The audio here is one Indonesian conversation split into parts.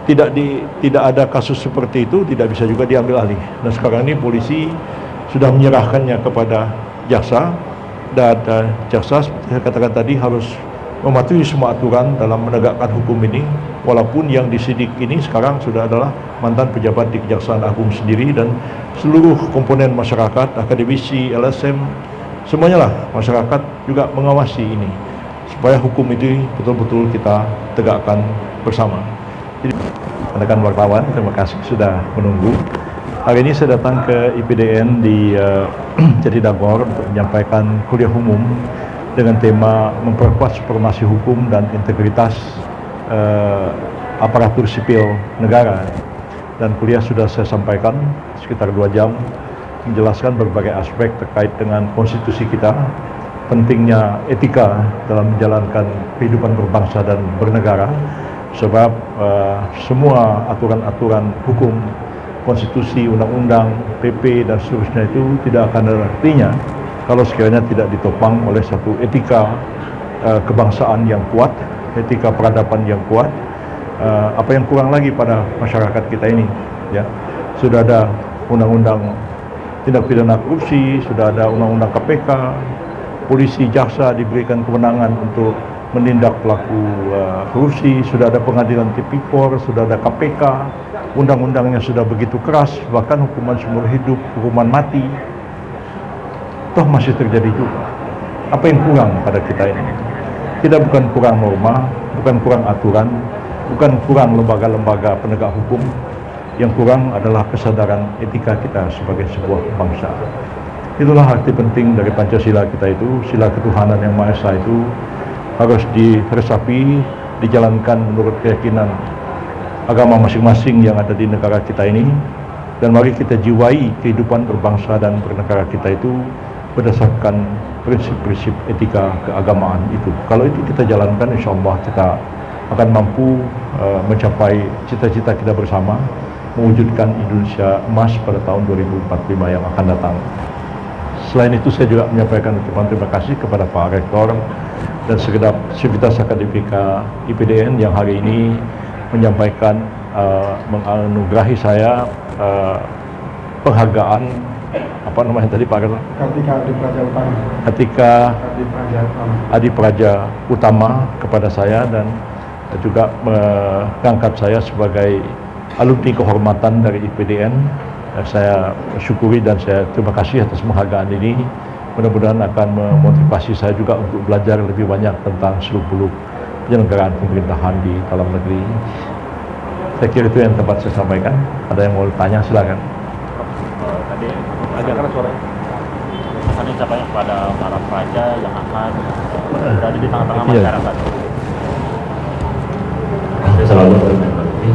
tidak ada kasus seperti itu, tidak bisa juga diambil alih. Dan sekarang ini polisi sudah menyerahkannya kepada jaksa, dan jaksa seperti saya katakan tadi harus mematuhi semua aturan dalam menegakkan hukum ini, walaupun yang disidik ini sekarang sudah adalah mantan pejabat di Kejaksaan Agung sendiri, dan seluruh komponen masyarakat, akademisi, LSM, semuanya lah masyarakat juga mengawasi ini supaya hukum itu betul-betul kita tegakkan bersama. Jadi, rekan wartawan, terima kasih sudah menunggu. Hari ini saya datang ke IPDN di Jatinangor untuk menyampaikan kuliah umum dengan tema memperkuat supremasi hukum dan integritas aparatur sipil negara. Dan kuliah sudah saya sampaikan sekitar 2 jam, menjelaskan berbagai aspek terkait dengan konstitusi kita, pentingnya etika dalam menjalankan kehidupan berbangsa dan bernegara, sebab semua aturan-aturan hukum, konstitusi, undang-undang, PP, dan seterusnya itu tidak akan ada artinya kalau sekiranya tidak ditopang oleh satu etika kebangsaan yang kuat, etika peradaban yang kuat. Apa yang kurang lagi pada masyarakat kita ini, ya, sudah ada undang-undang tindak pidana korupsi, sudah ada undang-undang KPK, polisi, jaksa diberikan kewenangan untuk menindak pelaku korupsi, sudah ada pengadilan tipikor, sudah ada KPK, undang-undangnya sudah begitu keras, bahkan hukuman seumur hidup, hukuman mati. Toh masih terjadi juga. Apa yang kurang pada kita ini? Kita bukan kurang norma, bukan kurang aturan, bukan kurang lembaga-lembaga penegak hukum. Yang kurang adalah kesadaran etika kita sebagai sebuah bangsa. Itulah arti penting dari Pancasila kita itu, sila ketuhanan yang Maha Esa itu harus diresapi, dijalankan menurut keyakinan agama masing-masing yang ada di negara kita ini. Dan mari kita jiwai kehidupan berbangsa dan bernegara kita itu berdasarkan prinsip-prinsip etika keagamaan itu. Kalau itu kita jalankan, insya Allah kita akan mampu mencapai cita-cita kita bersama, mewujudkan Indonesia emas pada tahun 2045 yang akan datang. Selain itu, saya juga menyampaikan ucapan terima kasih kepada Pak Rektor dan segenap sivitas akademika IPDN yang hari ini menyampaikan menganugerahi saya penghargaan apa namanya tadi Pak Rektor? Kartika Adi Praja Utama kepada saya, dan juga mengangkat saya sebagai alumni kehormatan dari IPDN. Saya syukuri dan saya terima kasih atas penghargaan ini. Mudah-mudahan akan memotivasi saya juga untuk belajar lebih banyak tentang seluk-beluk penyelenggaraan pemerintahan di dalam negeri. Saya kira itu yang dapat saya sampaikan. Ada yang mau tanya, silakan. Tadi agak keras suaranya. Pesan ucapannya kepada para praja yang akan berada di tengah-tengah masyarakat. Saya selalu berterima kasih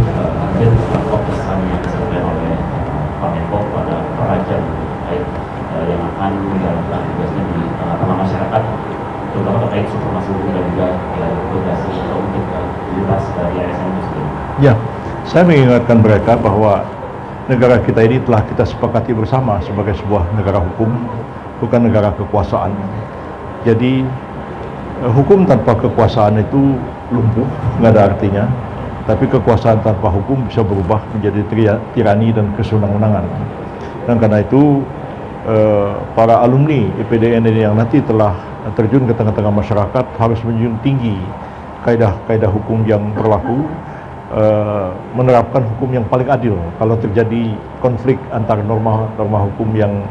atas pesan yang disampaikan oleh Pak Menko kepada praja yang akan menjalankan tugasnya di tengah-tengah masyarakat, terutama terkait supremasi hukum dan juga integrasi atau integritas dari ASN itu sendiri. Ya, saya mengingatkan mereka bahwa negara kita ini telah kita sepakati bersama sebagai sebuah negara hukum, bukan negara kekuasaan. Jadi hukum tanpa kekuasaan itu lumpuh, nggak ada artinya. Tapi kekuasaan tanpa hukum bisa berubah menjadi tirani dan kesewenang-wenangan. Dan karena itu para alumni IPDN ini yang nanti telah terjun ke tengah-tengah masyarakat harus menjunjung tinggi kaidah-kaidah hukum yang berlaku, menerapkan hukum yang paling adil. Kalau terjadi konflik antara norma hukum yang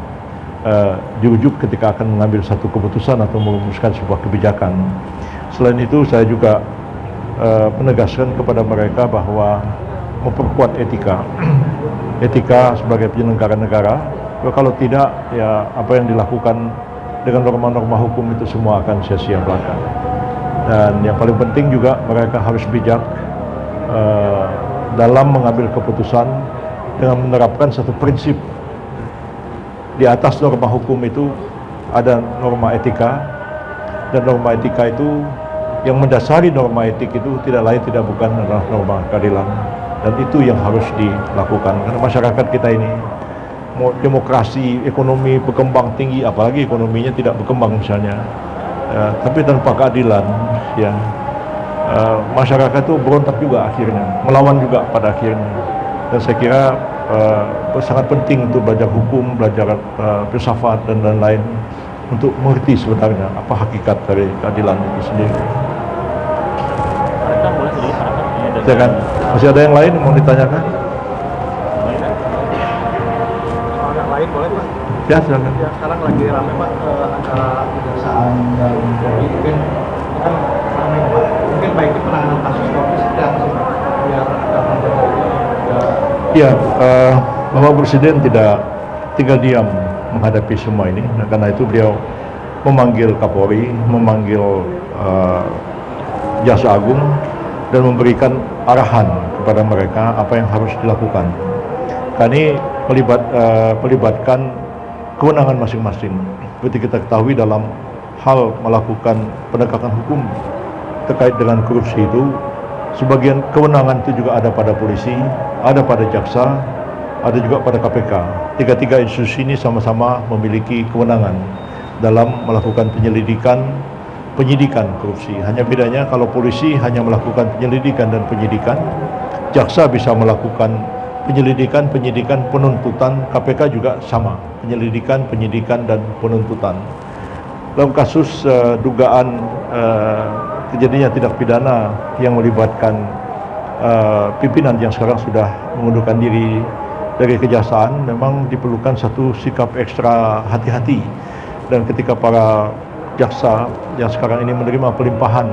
diujuk ketika akan mengambil satu keputusan atau merumuskan sebuah kebijakan. Selain itu, saya juga menegaskan kepada mereka bahwa memperkuat etika sebagai penyelenggara negara. Kalau tidak, ya apa yang dilakukan dengan norma-norma hukum itu semua akan sia-sia belaka. Dan yang paling penting juga mereka harus bijak dalam mengambil keputusan dengan menerapkan satu prinsip. Di atas norma hukum itu ada norma etika, dan norma etika itu yang mendasari norma etik itu tidak lain tidak bukan adalah norma keadilan. Dan itu yang harus dilakukan, karena masyarakat kita ini mau demokrasi, ekonomi berkembang tinggi, apalagi ekonominya tidak berkembang misalnya, tapi tanpa keadilan, ya masyarakat itu berontak juga akhirnya, melawan juga pada akhirnya. Dan saya kira sangat penting untuk belajar hukum, belajar filsafat dan lain-lain untuk mengerti sebenarnya apa hakikat dari keadilan itu sendiri. Rekan boleh sedikit rekan ini dengan Silakan. Masih ada yang lain yang mau ditanyakan? Soal yang lain boleh Pak? Ya, silakan. Ya sekarang lagi rame Pak antara kejaksaan dan Polri, mungkin kan rame Pak. Mungkin baiknya penanganan kasus Polri seperti apa sih Pak? Biar ada Ya, Bapak Presiden tidak tinggal diam menghadapi semua ini. Nah, karena itu beliau memanggil Kapolri, memanggil Jaksa Agung dan memberikan arahan kepada mereka apa yang harus dilakukan. Kami melibatkan kewenangan masing-masing. Seperti kita ketahui dalam hal melakukan penegakan hukum terkait dengan korupsi itu, sebagian kewenangan itu juga ada pada polisi, ada pada jaksa, ada juga pada KPK. Tiga-tiga institusi ini sama-sama memiliki kewenangan dalam melakukan penyidikan korupsi. Hanya bedanya kalau polisi hanya melakukan penyelidikan dan penyidikan, jaksa bisa melakukan penyidikan, penuntutan, KPK juga sama, penyelidikan, penyidikan dan penuntutan. Dalam kasus dugaan terjadinya tindak pidana yang melibatkan pimpinan yang sekarang sudah mengundurkan diri dari kejaksaan, memang diperlukan satu sikap ekstra hati-hati. Dan ketika para jaksa yang sekarang ini menerima pelimpahan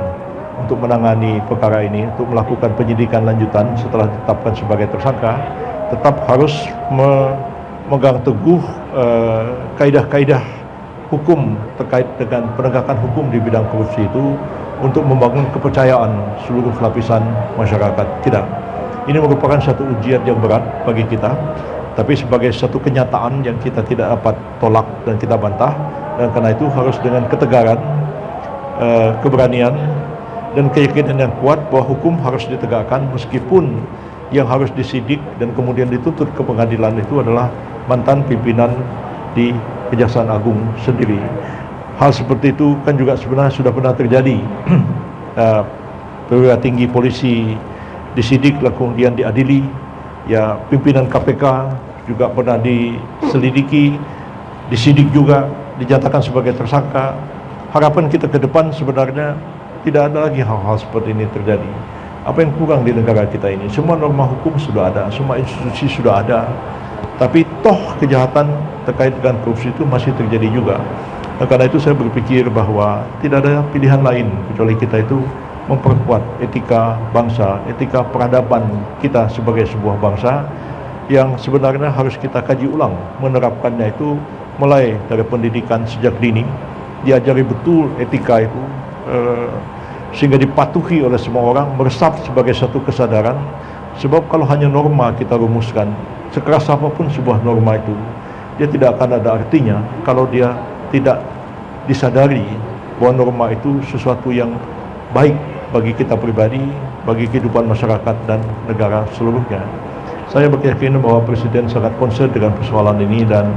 untuk menangani perkara ini, untuk melakukan penyidikan lanjutan setelah ditetapkan sebagai tersangka, tetap harus memegang teguh kaidah-kaidah hukum terkait dengan penegakan hukum di bidang korupsi itu untuk membangun kepercayaan seluruh lapisan masyarakat kita. Ini merupakan satu ujian yang berat bagi kita, tapi sebagai satu kenyataan yang kita tidak dapat tolak dan kita bantah, dan karena itu harus dengan ketegaran, keberanian, dan keyakinan yang kuat bahwa hukum harus ditegakkan meskipun yang harus disidik dan kemudian dituntut ke pengadilan itu adalah mantan pimpinan di Kejaksaan Agung sendiri. Hal seperti itu kan juga sebenarnya sudah pernah terjadi. Perwira tinggi polisi disidik lalu kemudian diadili. Ya, pimpinan KPK juga pernah diselidiki, disidik juga, dinyatakan sebagai tersangka. Harapan kita ke depan sebenarnya tidak ada lagi hal-hal seperti ini terjadi. Apa yang kurang di negara kita ini? Semua norma hukum sudah ada, semua institusi sudah ada, tapi toh kejahatan terkait dengan korupsi itu masih terjadi juga. Nah, karena itu saya berpikir bahwa tidak ada pilihan lain kecuali kita itu memperkuat etika bangsa, etika peradaban kita sebagai sebuah bangsa yang sebenarnya harus kita kaji ulang. Menerapkannya itu mulai dari pendidikan sejak dini, diajari betul etika itu, sehingga dipatuhi oleh semua orang, meresap sebagai satu kesadaran. Sebab kalau hanya norma kita rumuskan, sekeras apapun sebuah norma itu, dia tidak akan ada artinya kalau dia tidak disadari bahwa norma itu sesuatu yang baik bagi kita pribadi, bagi kehidupan masyarakat dan negara seluruhnya. Saya berkeyakinan bahwa Presiden sangat concern dengan persoalan ini dan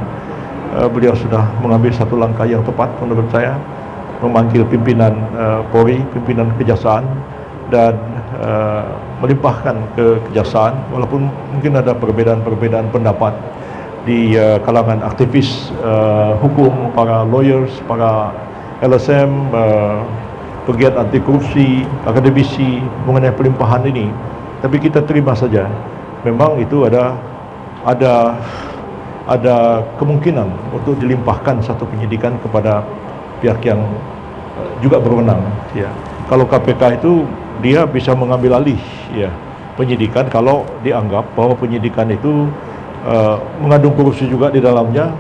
beliau sudah mengambil satu langkah yang tepat menurut saya, memanggil pimpinan Polri, pimpinan Kejaksaan, dan melimpahkan ke Kejaksaan, walaupun mungkin ada perbedaan-perbedaan pendapat di kalangan aktivis hukum, para lawyers, para LSM, pegiat anti korupsi, akademisi mengenai pelimpahan ini. Tapi kita terima saja, memang itu ada kemungkinan untuk dilimpahkan satu penyidikan kepada pihak yang juga berwenang. Ya, kalau KPK itu dia bisa mengambil alih ya penyidikan kalau dianggap bahwa penyidikan itu mengandung korupsi juga di dalamnya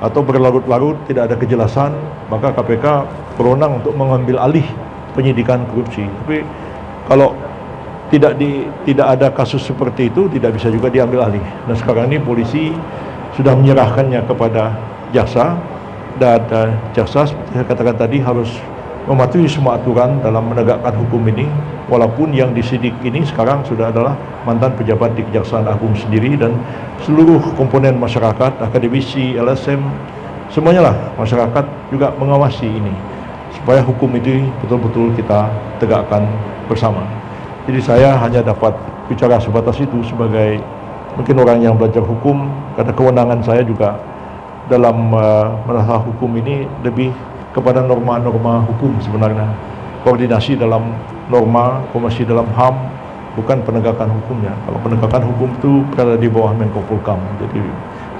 atau berlarut-larut tidak ada kejelasan, maka KPK berwenang untuk mengambil alih penyidikan korupsi. Tapi kalau tidak ada kasus seperti itu, tidak bisa juga diambil alih. Nah, sekarang ini polisi sudah menyerahkannya kepada jaksa, dan jaksa seperti saya katakan tadi harus mematuhi semua aturan dalam menegakkan hukum ini, walaupun yang disidik ini sekarang sudah adalah mantan pejabat di Kejaksaan Agung sendiri, dan seluruh komponen masyarakat, akademisi, LSM, semuanya lah masyarakat juga mengawasi ini. supaya hukum itu betul-betul kita tegakkan bersama. Jadi saya hanya dapat bicara sebatas itu sebagai mungkin orang yang belajar hukum, karena kewenangan saya juga dalam masalah hukum ini lebih kepada norma-norma hukum sebenarnya. Koordinasi dalam norma, koordinasi dalam HAM, bukan penegakan hukumnya. Kalau penegakan hukum itu berada di bawah Menko Polhukam, jadi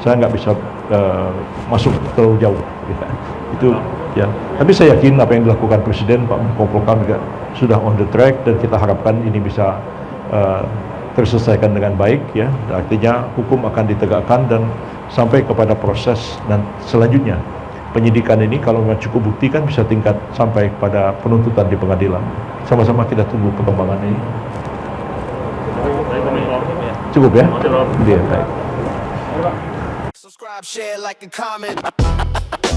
saya nggak bisa masuk terlalu jauh. Ya. Itu ya. Tapi saya yakin apa yang dilakukan Presiden, Pak Menko Polhukam juga sudah on the track, dan kita harapkan ini bisa terselesaikan dengan baik. Ya, artinya hukum akan ditegakkan dan sampai kepada proses dan selanjutnya penyidikan ini kalau memang cukup bukti kan bisa tingkat sampai kepada penuntutan di pengadilan. Sama-sama kita tunggu perkembangan ini. Cukup ya? Iya, baik. Subscribe, share, like, and comment.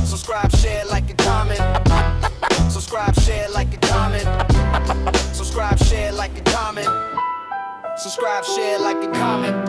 Subscribe, share, like, and comment. Subscribe, share, like, and comment. Subscribe, share, like, and comment. Subscribe, share, like, and comment.